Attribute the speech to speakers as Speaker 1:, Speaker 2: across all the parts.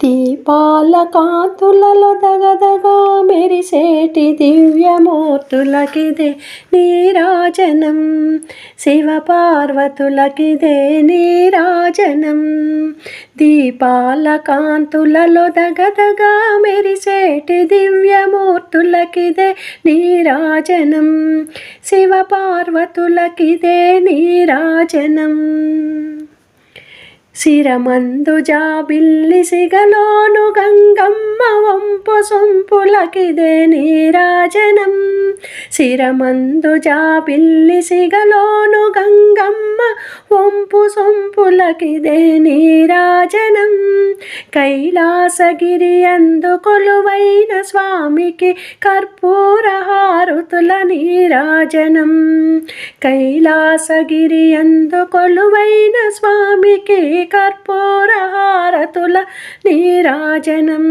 Speaker 1: దీపాల కాంతులలో దగదగా మెరిసేటి దివ్యమూర్తులకిదే నీరాజనం, శివపార్వతులకిదే నీరాజనం. దీపాల కాంతులలో దగదగా మెరిసేటి దివ్యమూర్తులకిదే నీరాజనం, శివపార్వతులకిదే నీరాజనం. శిరమందు జాబిల్లి సిగలోను గంగమ్మ వంపు సొంపులకిదే నీరాజనం, శిరమందు జాబిల్లి సిగలోను గంగమ్మ వంపు సొంపులకిదే నీరాజనం. కైలాసగిరి అందు కొలువైన స్వామికి కర్పూర హారతుల నీరాజనం, కైలాసగిరి అందు కొలువైన స్వామికి కర్పూర హారతుల నీరాజనం.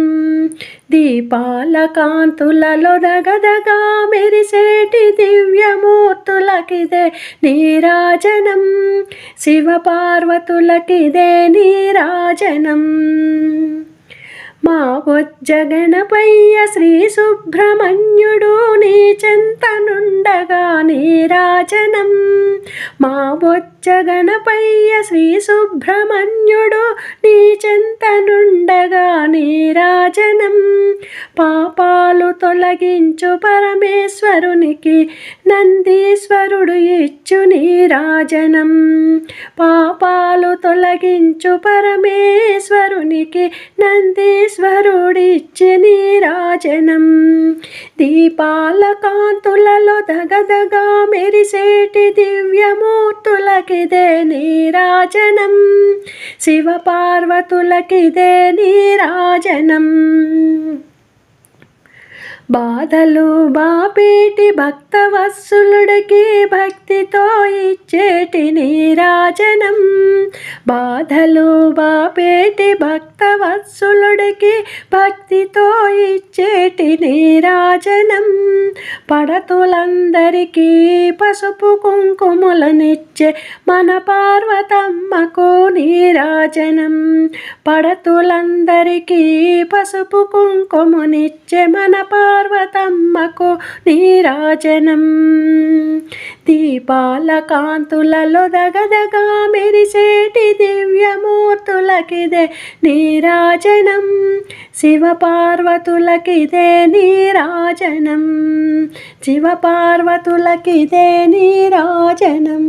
Speaker 1: దీపాల కాంతులలో దగదగా మెరిసేటి దివ్యమూర్తులకిదే నీరాజనం, శివపార్వతులకిదే నీరాజనం. మా బొజ్జగణపయ్య శ్రీ సుబ్రహ్మణ్యుడు నీ చెంతనుండగా నీరాజనం, మా బొజ్జగణపయ్య శ్రీ సుబ్రహ్మణ్యుడు నీ చెంతనుండగా నీరాజనం. పాపాలు తొలగించు పరమేశ్వరునికి నందీశ్వరుడు ఇచ్చు నీరాజనం, పాపాలు తొలగించు పరమేశ్వరునికి నందీశ్వరుడిచ్చి నీరాజనం. దీపాల కాంతులలో దగదగా మెరిసేటి దివ్యమూర్తులకిదే నీరాజనం, శివపార్వతులకిదే నీరాజనం. బాధలు బాపేటి భక్తవత్సలుడికి భక్తితో ఇచ్చేటి నీరాజనం, బాధలు బాపేటి భక్తవత్సలుడికి భక్తితో ఇచ్చేటి నీరాజనం. పడతులందరికీ పసుపు కుంకుమలనిచ్చే మన పార్వతమ్మకు నీరాజనం, పడతులందరికీ పసుపు కుంకుమనిచ్చే మన పార్వతమ్మకు నీరాజనం. దీపాల కాంతులలో దగదగా మెరిసేటి దివ్యమూర్తులకిదే నీరాజనం, శివపార్వతులకిదే నీరాజనం, శివపార్వతులకిదే నీరాజనం,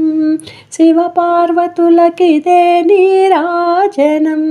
Speaker 1: శివపార్వతులకిదే నీరాజనం.